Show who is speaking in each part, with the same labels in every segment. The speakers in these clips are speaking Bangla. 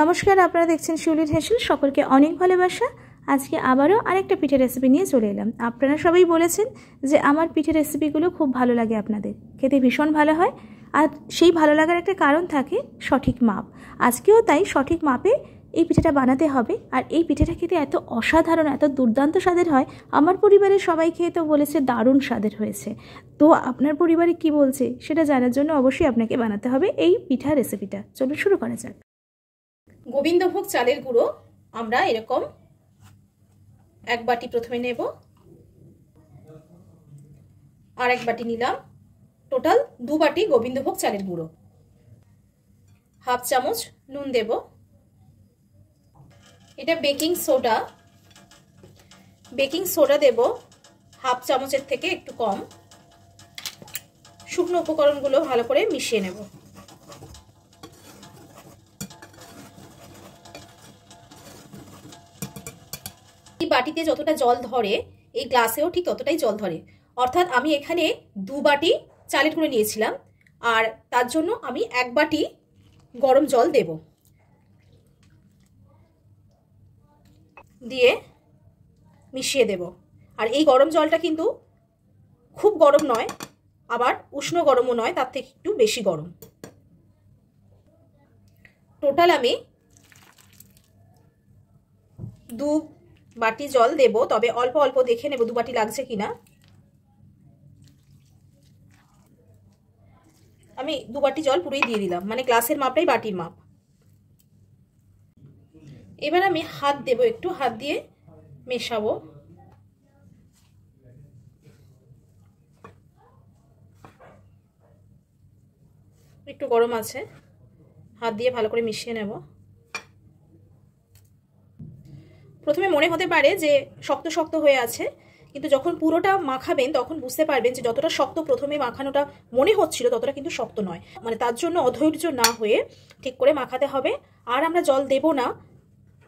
Speaker 1: নমস্কার, আপনারা দেখছেন শিউলির হেসেল। সকলকে অনেক ভালোবাসা। আজকে আবারও আরেকটা পিঠের রেসিপি নিয়ে চলে এলাম। আপনারা সবাই বলেছেন যে আমার পিঠের রেসিপিগুলো খুব ভালো লাগে, আপনাদের খেতে ভীষণ ভালো হয়। আর সেই ভালো লাগার একটা কারণ থাকে, সঠিক মাপ। আজকেও তাই সঠিক মাপে এই পিঠেটা বানাতে হবে। আর এই পিঠেটা খেতে এত অসাধারণ, এত দুর্দান্ত স্বাদের হয়। আমার পরিবারের সবাই খেয়ে তো বলেছে দারুণ স্বাদের হয়েছে। তো আপনার পরিবারে কি বলছে সেটা জানার জন্য অবশ্যই আপনাকে বানাতে হবে এই পিঠার রেসিপিটা। চলুন শুরু করা যাক।
Speaker 2: গোবিন্দভোগ চালের গুঁড়ো আমরা এরকম এক বাটি প্রথমে নেব, আর এক বাটি নিলাম। টোটাল 2 বাটি গোবিন্দভোগ চালের গুঁড়ো। হাফ চামচ নুন দেব। এটা বেকিং সোডা দেব হাফ চামচের থেকে একটু কম। শুকনো উপকরণগুলো ভালো করে মিশিয়ে নেব। এই বাটিতে যতটা জল ধরে এই গ্লাসেও ঠিক ততটাই জল ধরে। অর্থাৎ আমি এখানে 2 বাটি চালের গুঁড়ো নিয়েছিলাম, আর তার জন্য আমি 1 বাটি গরম জল দেব। দিয়ে মিশিয়ে দেব। আর এই গরম জলটা কিন্তু খুব গরম নয়, আবার উষ্ণ গরমও নয়, তার থেকে একটু বেশি গরম। টোটাল আমি 2 বাটি জল দেব, তবে অল্প অল্প দেখে নেব 2 বাটি লাগছে কিনা। আমি 2 বাটি জল পুরোই দিয়ে দিলাম, মানে গ্লাসের মাপটাই বাটির মাপ। এবার আমি হাত দেব, একটু হাত দিয়ে মেশাবো। একটু গরম আছে, হাত দিয়ে ভালো করে মিশিয়ে নেব। প্রথমে মনে হতে পারে যে শক্ত শক্ত হয়ে আছে, কিন্তু যখন পুরোটা মাখাবেন তখন বুঝতে পারবেন যে যতটা শক্ত প্রথমে মাখানোটা মনে হচ্ছিল ততটা কিন্তু শক্ত নয়। মানে তার জন্য অধৈর্য না হয়ে ঠিক করে মাখাতে হবে। আর আমরা জল দেব না,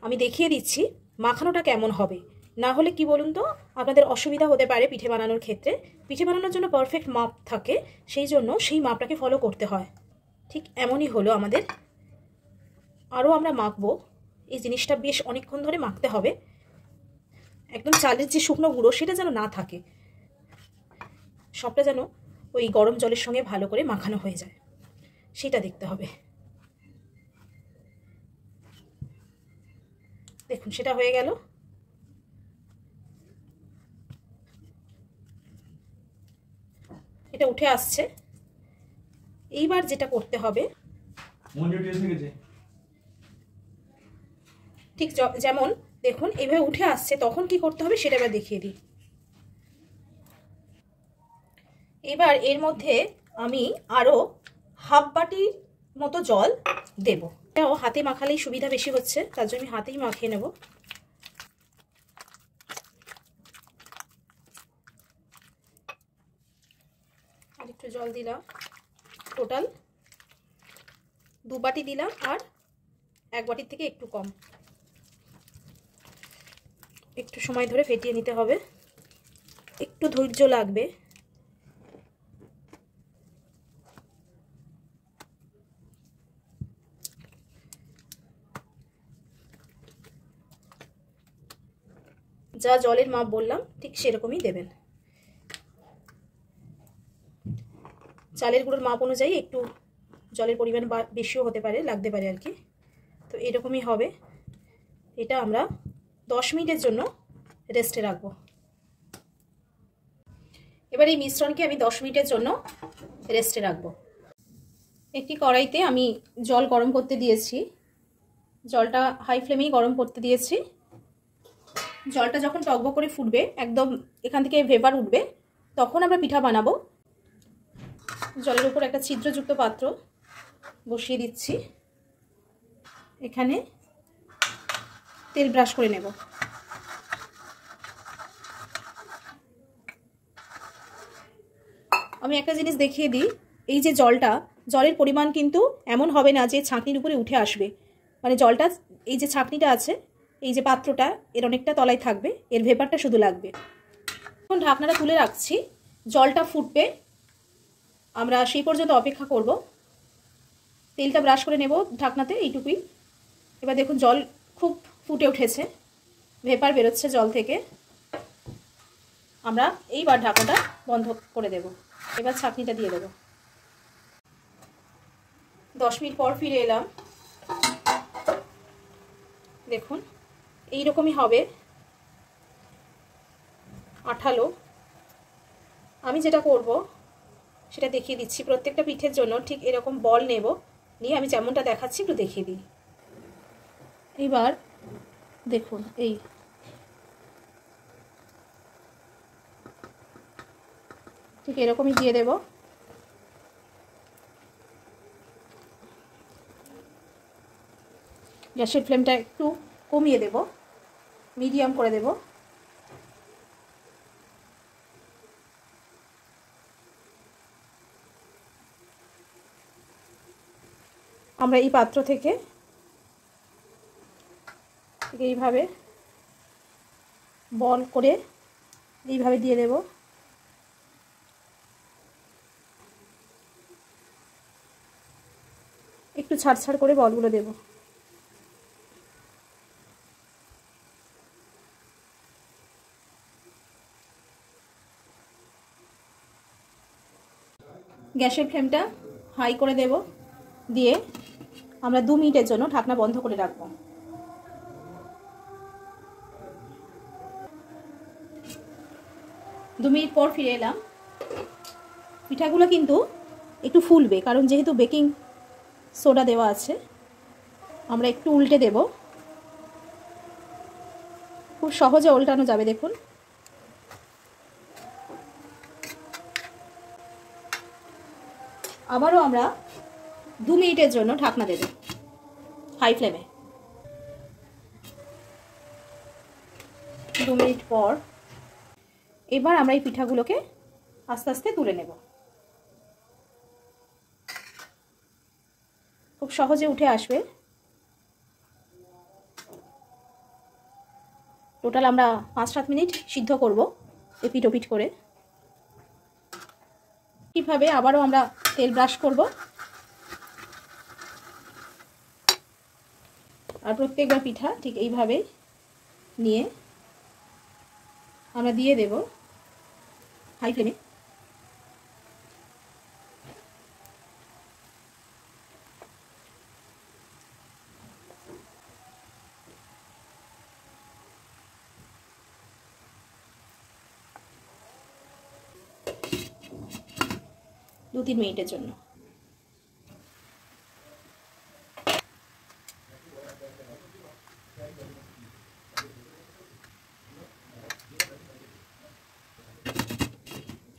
Speaker 2: আমি দেখিয়ে দিচ্ছি মাখানোটা কেমন হবে। না হলে কি বলুন তো, আপনাদের অসুবিধা হতে পারে পিঠে বানানোর ক্ষেত্রে। পিঠে বানানোর জন্য পারফেক্ট মাপ থাকে, সেই জন্য সেই মাপটাকে ফলো করতে হয়। ঠিক এমনই হলো আমাদের। আরও আমরা মাখবো। এই জিনিসটা বেশ অনেকক্ষণ ধরে মাখতে হবে। একদম চালের যে শুকনো গুঁড়ো সেটা যেন না থাকে, সবটা যেন ওই গরম জলের সঙ্গে ভালো করে মাখানো হয়ে যায়, সেটা দেখতে হবে। দেখুন সেটা হয়ে গেল। এটা উঠে আসছে। এইবার যেটা করতে হবে, ঠিক যেমন দেখুন এইভাবে উঠে আসছে, তখন কি করতে হবে সেটা এবার দেখিয়ে দিই। এবার এর মধ্যে আমি আরো হাফ বাটির মতো জল দেব। এটাও হাতে মাখালেই সুবিধা বেশি হচ্ছে, তার জন্য আমি হাতেই মাখিয়ে নেব। আর একটু জল দিলাম। টোটাল 2 বাটি দিলাম, আর 1 বাটির থেকে একটু কম। একটু সময় ধরে ফেটিয়ে নিতে হবে, একটু ধৈর্য লাগবে। যা জলের মাপ বললাম ঠিক সেরকমই দেবেন। চালের গুঁড়োর মাপ অনুযায়ী একটু জলের পরিমাণ বেশিও হতে পারে, লাগতে পারে আর কি। তো এরকমই হবে। এটা আমরা 10 মিনিটের জন্য রেস্টে রাখবো। এবার এই মিশ্রণকে আমি 10 মিনিটের জন্য রেস্টে রাখবো। একটি কড়াইতে আমি জল গরম করতে দিয়েছি। জলটা হাই ফ্লেমেই গরম করতে দিয়েছি। জলটা যখন টকবক করে ফুটবে, একদম এখান থেকে ভেপার উঠবে, তখন আমরা পিঠা বানাবো। জলের উপর একটা ছিদ্রযুক্ত পাত্র বসিয়ে দিচ্ছি। এখানে তেল ব্রাশ করে নেব। আমি একটা জিনিস দেখিয়ে দিই, এই যে জলের পরিমাণ কিন্তু এমন হবে না যে ছাঁকনির উপরে উঠে আসবে। মানে জলটা, এই যে ছাঁকনিটা আছে, এই যে পাত্রটা, এর অনেকটা তলায় থাকবে, এর ভেপারটা শুধু লাগবে। এখন ঢাকনাটা তুলে রাখছি, জলটা ফুটবে, আমরা সেই পর্যন্ত অপেক্ষা করব। তেলটা ব্রাশ করে নেব ঢাকনাতে, এইটুকুই। এবার দেখুন জল খুব ফুটে উঠেছে, ভেপার বেরোচ্ছে জল থেকে। আমরা এইবার ঢাকাটা বন্ধ করে দেব। এবার ছাঁকনিটা দিয়ে দেব। 10 মিনিট পর ফিরে এলাম। দেখুন এই রকমই হবে, আঠালো। আমি যেটা করব সেটা দেখিয়ে দিচ্ছি। প্রত্যেকটা পিঠের জন্য ঠিক এরকম বল নেব, নিয়ে আমি যেমনটা দেখাচ্ছি একটু দেখিয়ে দিই। এইবার দেখুন এই ঠিক এরকমই দিয়ে দেব। গ্যাসের ফ্লেমটা একটু কমিয়ে দেব, মিডিয়াম করে দেব। আমরা এই পাত্র থেকে এইভাবে বল করে এইভাবে দিয়ে দেব। একটু ছাড় ছাড় করে বলগুলো দেব। গ্যাসের ফ্লেমটা হাই করে দেব, দিয়ে আমরা 2 মিনিটের জন্য ঢাকনা বন্ধ করে রাখব। 2 মিনিট পর ফিরে এলাম। পিঠাগুলো কিন্তু একটু ফুলবে, কারণ যেহেতু বেকিং সোডা দেওয়া আছে। আমরা একটু উল্টে দেব, খুব সহজে উল্টানো যাবে। দেখুন আবারও আমরা 2 মিনিটের জন্য ঢাকনা দেব হাই ফ্লেমে। 2 মিনিট পর এবার আমরা এই পিঠাগুলোকে আস্তে আস্তে তুলে নেব। খুব সহজে উঠে আসবে। টোটাল আমরা 5-7 মিনিট সিদ্ধ করব এপিট ওপিট করে। কিভাবে আবারও আমরা তেল ব্রাশ করব, আর প্রত্যেকবার পিঠা ঠিক এইভাবে নিয়ে আমরা দিয়ে দেব হাই ফ্লেমে। দু 3 মিনিটের জন্য।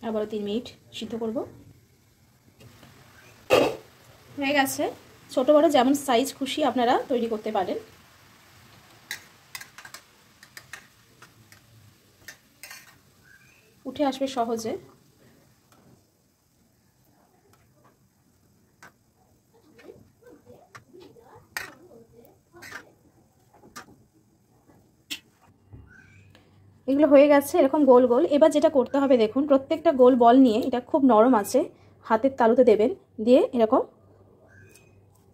Speaker 2: আবারও 3 মিনিট সিদ্ধ করব। হয়ে গেছে। ছোট বড় যেমন সাইজ খুশি আপনারা তৈরি করতে পারেন। উঠে আসবে সহজে। এগুলো হয়ে গেছে এরকম গোল গোল। এবার যেটা করতে হবে দেখুন, প্রত্যেকটা গোল বল নিয়ে, এটা খুব নরম আছে, হাতের তালুতে দেবেন, দিয়ে এরকম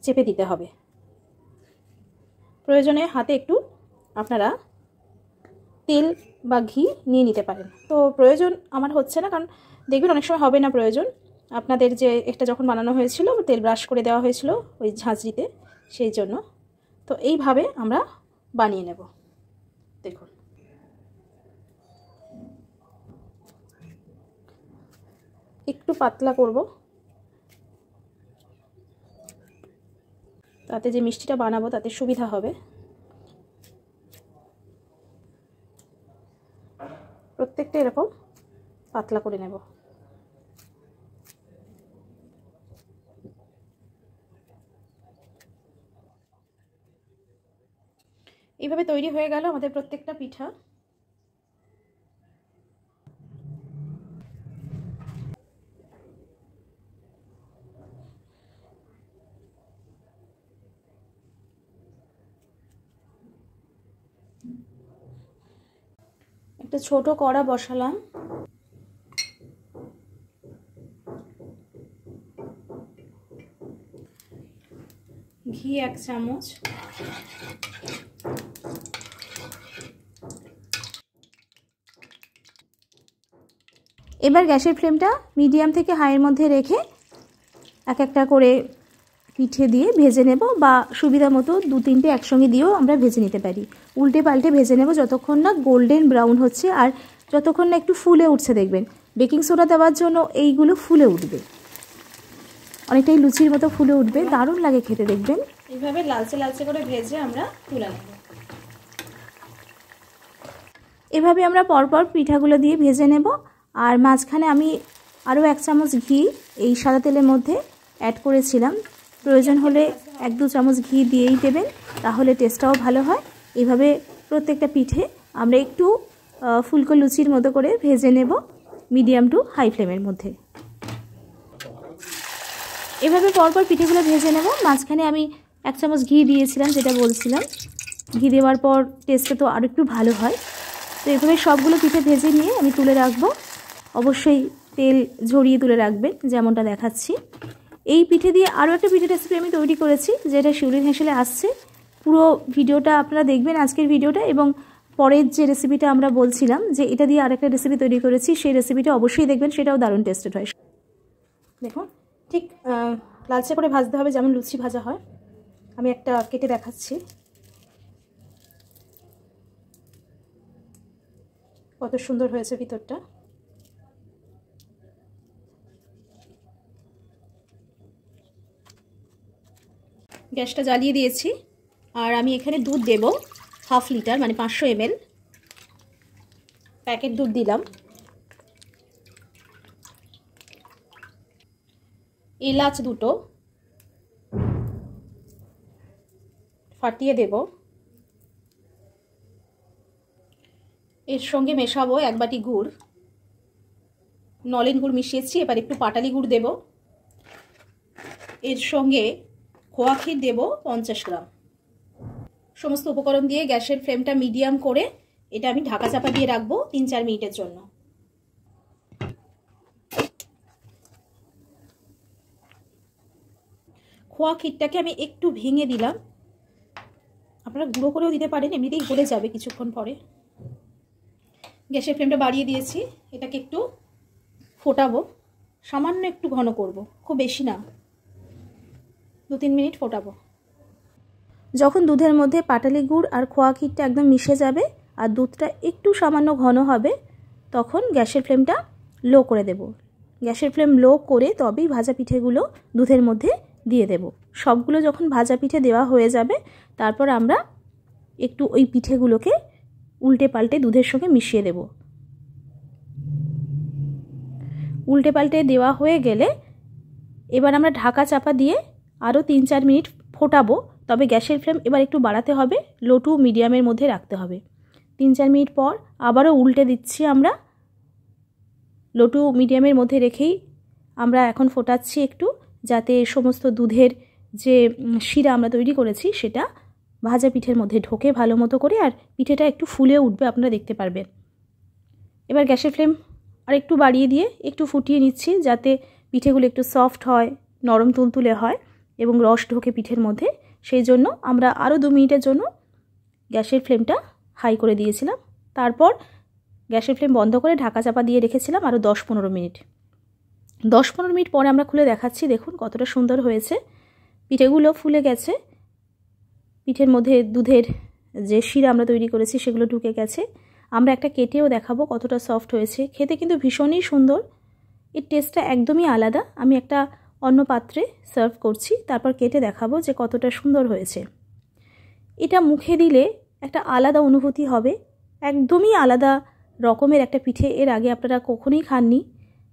Speaker 2: চেপে দিতে হবে। প্রয়োজনে হাতে একটু আপনারা তেল বা ঘি নিয়ে নিতে পারেন। তো প্রয়োজন আমার হচ্ছে না, কারণ দেখবেন অনেক সময় হবে না প্রয়োজন। আপনাদের যে একটা যখন বানানো হয়েছিল তেল ব্রাশ করে দেওয়া হয়েছিল ওই ঝাঁঝরিতে, সেই জন্য। তো এইভাবে আমরা বানিয়ে নেব। দেখুন একটু পাতলা করব, তাতে যে মিষ্টিটা বানাবো তাতে সুবিধা হবে। প্রত্যেকটা এরকম পাতলা করে নেব। এইভাবে তৈরি হয়ে গেল আমাদের প্রত্যেকটা পিঠা। একটা ছোট কড়া বসালাম, ঘি 1 চামচ,
Speaker 1: এবার গ্যাসের ফ্লেমটা মিডিয়াম থেকে হাইয়ের মধ্যে রেখে এক একটা করে পিঠে দিয়ে ভেজে নেব, বা সুবিধা মতো 2-3টে একসঙ্গে দিয়েও আমরা ভেজে নিতে পারি। উল্টে পাল্টে ভেজে নেব যতক্ষণ না গোল্ডেন ব্রাউন হচ্ছে, আর যতক্ষণ না একটু ফুলে উঠছে। দেখবেন বেকিং সোডা দেওয়ার জন্য এইগুলো ফুলে উঠবে, অনেকটাই লুচির মতো ফুলে উঠবে, দারুণ লাগে খেতে। দেখবেন এইভাবে লালচে লালচে করে ভেজে আমরা তুলে নেব। এভাবে আমরা পরপর পিঠাগুলো দিয়ে ভেজে নেব। আর মাঝখানে আমি আরও 1 চামচ ঘি এই সাদা তেলের মধ্যে অ্যাড করেছিলাম। প্রয়োজন হলে 1-2 চামচ ঘি দিয়েই দেবেন, তাহলে টেস্টটাও ভালো হয়। এইভাবে প্রত্যেকটা পিঠে আমরা একটু ফুলকো লুচির মতো করে ভেজে নেব মিডিয়াম টু হাই ফ্লেমের মধ্যে। এভাবে পরপর পিঠেগুলো ভেজে নেব। মাঝখানে আমি 1 চামচ ঘি দিয়েছিলাম, যেটা বলছিলাম। ঘি দেওয়ার পর টেস্টটা তো আরও একটু ভালো হয়। তো এভাবে সবগুলো পিঠে ভেজে নিয়ে আমি তুলে রাখবো। অবশ্যই তেল ঝরিয়ে তুলে রাখবেন, যেমনটা দেখাচ্ছি। এই পিঠে দিয়ে আরও একটা পিঠে রেসিপি আমি তৈরি করেছি, যেটা শিউলির হেঁসেলে আসছে। পুরো ভিডিওটা আপনারা দেখবেন, আজকের ভিডিওটা, এবং পরের যে রেসিপিটা আমরা বলছিলাম যে এটা দিয়ে আরেকটা রেসিপি তৈরি করেছি, সেই রেসিপিটা অবশ্যই দেখবেন, সেটাও দারুণ টেস্টেড হয়। দেখুন ঠিক লালচে করে ভাজতে হবে, যেমন লুচি ভাজা হয়। আমি একটা কেটে দেখাচ্ছি কত সুন্দর হয়েছে ভিতরটা। গ্যাসটা জ্বালিয়ে দিয়েছি, আর আমি এখানে দুধ দেব 1/2 লিটার, মানে 500 ml প্যাকেট দুধ দিলাম। এলাচ 2টো ফাটিয়ে দেব। এর সঙ্গে মেশাবো 1 বাটি গুড়, নলেন গুড় মিশিয়েছি। এবার একটু পাটালি গুড় দেব। এর সঙ্গে খোয়া ক্ষীর দেব 50 গ্রাম। সমস্ত উপকরণ দিয়ে গ্যাসের ফ্লেমটা মিডিয়াম করে এটা আমি ঢাকা চাপা দিয়ে রাখবো 3-4 মিনিটের জন্য। খোয়া ক্ষীরটাকে আমি একটু ভেঙে দিলাম, আপনারা গুঁড়ো করেও দিতে পারেন, এমনিতেই গলে যাবে কিছুক্ষণ পরে। গ্যাসের ফ্লেমটা বাড়িয়ে দিয়েছি, এটাকে একটু ফোটাবো, সামান্য একটু ঘন করব, খুব বেশি না, 2-3 মিনিট ফোটাবো। যখন দুধের মধ্যে পাটালি গুড় আর খোয়া ক্ষীরটা একদম মিশে যাবে আর দুধটা একটু সামান্য ঘন হবে, তখন গ্যাসের ফ্লেমটা লো করে দেব। গ্যাসের ফ্লেম লো করে তবেই ভাজা পিঠেগুলো দুধের মধ্যে দিয়ে দেব। সবগুলো যখন ভাজা পিঠে দেওয়া হয়ে যাবে, তারপর আমরা একটু ওই পিঠেগুলোকে উল্টে পাল্টে দুধের সঙ্গে মিশিয়ে দেব। উল্টে পাল্টে দেওয়া হয়ে গেলে এবার আমরা ঢাকা চাপা দিয়ে আরও 3-4 মিনিট ফোটাবো। তবে গ্যাসের ফ্লেম এবার একটু বাড়াতে হবে, লো টু মিডিয়ামের মধ্যে রাখতে হবে। 3-4 মিনিট পর আবারও উল্টে দিচ্ছি আমরা, লো টু মিডিয়ামের মধ্যে রেখেই আমরা এখন ফোটাচ্ছি একটু, যাতে সমস্ত দুধের যে শিরা আমরা তৈরি করেছি সেটা ভাজা পিঠের মধ্যে ঢোকে ভালো মতো করে, আর পিঠেটা একটু ফুলে উঠবে, আপনারা দেখতে পারবেন। এবার গ্যাসের ফ্লেম আর একটু বাড়িয়ে দিয়ে একটু ফুটিয়ে নিচ্ছি, যাতে পিঠেগুলো একটু সফট হয়, নরম তুলতুলে হয় এবং রস ঢোকে পিঠের মধ্যে। সেই জন্য আমরা আরও 2 মিনিটের জন্য গ্যাসের ফ্লেমটা হাই করে দিয়েছিলাম। তারপর গ্যাসের ফ্লেম বন্ধ করে ঢাকা চাপা দিয়ে রেখেছিলাম আরও 10-15 মিনিট। 10-15 মিনিট পরে আমরা খুলে দেখাচ্ছি, দেখুন কতটা সুন্দর হয়েছে। পিঠেগুলো ফুলে গেছে, পিঠের মধ্যে দুধের যে শিরা আমরা তৈরি করেছি সেগুলো ঢুকে গেছে। আমরা একটা কেটেও দেখাবো কতটা সফট হয়েছে। খেতে কিন্তু ভীষণই সুন্দর, এর টেস্টটা একদমই আলাদা। আমি একটা অন্য পাত্রে সার্ভ করছি, তারপর কেটে দেখাবো যে কতটা সুন্দর হয়েছে। এটা মুখে দিলে একটা আলাদা অনুভূতি হবে, একদমই আলাদা রকমের একটা পিঠে। এর আগে আপনারা কখনোই খাননি।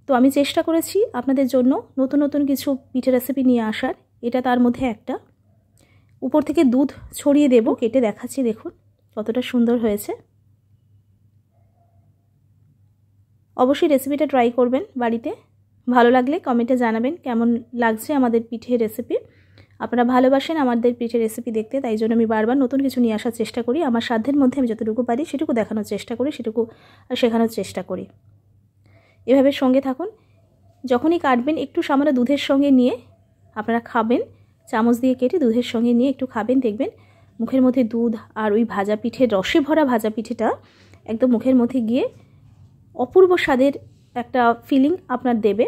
Speaker 1: তো আমি চেষ্টা করেছি আপনাদের জন্য নতুন নতুন কিছু পিঠে রেসিপি নিয়ে আসার, এটা তার মধ্যে একটা। উপর থেকে দুধ ছড়িয়ে দেব, কেটে দেখাচ্ছি, দেখুন কতটা সুন্দর হয়েছে। অবশ্যই রেসিপিটা ট্রাই করবেন বাড়িতে। ভালো লাগলে কমেন্টে জানাবেন কেমন লাগছে আমাদের পিঠে রেসিপি। আপনারা ভালোবাসেন আমাদের পিঠে রেসিপি দেখতে, তাই জন্য আমি বারবার নতুন কিছু নিয়ে আসার চেষ্টা করি। আমার সাধ্যের মধ্যে আমি যতটুকু পারি সেটুকু দেখানোর চেষ্টা করি, সেটুকু শেখানোর চেষ্টা করি। এভাবে সঙ্গে থাকুন। যখনই কাটবেন একটু সামান্য দুধের সঙ্গে নিয়ে আপনারা খাবেন, চামচ দিয়ে কেটে দুধের সঙ্গে নিয়ে একটু খাবেন, দেখবেন মুখের মধ্যে দুধ আর ওই ভাজা পিঠের রসে ভরা ভাজা পিঠেটা একদম মুখের মধ্যে গিয়ে অপূর্ব স্বাদের একটা ফিলিং আপনার দেবে।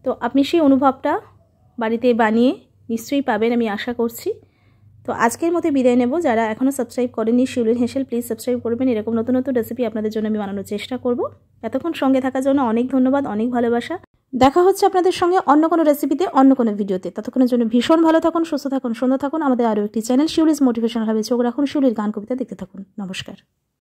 Speaker 1: তো আপনি সেই অনুভবটা বাড়িতে বানিয়ে নিশ্চয়ই পাবেন, আমি আশা করছি। তো আজকের মতো বিদায় নেব। যারা এখনও সাবস্ক্রাইব করেননি শিউলির হেসেল, প্লিজ সাবস্ক্রাইব করবেন। এরকম নতুন নতুন রেসিপি আপনাদের জন্য আমি বানানোর চেষ্টা করব। এতক্ষণ সঙ্গে থাকার জন্য অনেক ধন্যবাদ, অনেক ভালোবাসা। দেখা হচ্ছে আপনাদের সঙ্গে অন্য কোনো রেসিপিতে, অন্য কোনো ভিডিওতে। ততক্ষণের জন্য ভীষণ ভালো থাকুন, সুস্থ থাকুন, সুন্দর থাকুন। আমাদের আরও একটি চ্যানেল শিউলিস মোটিভেশনাল হবে, চোখ রাখুন। শিউলির গান কবিতা দেখতে থাকুন। নমস্কার।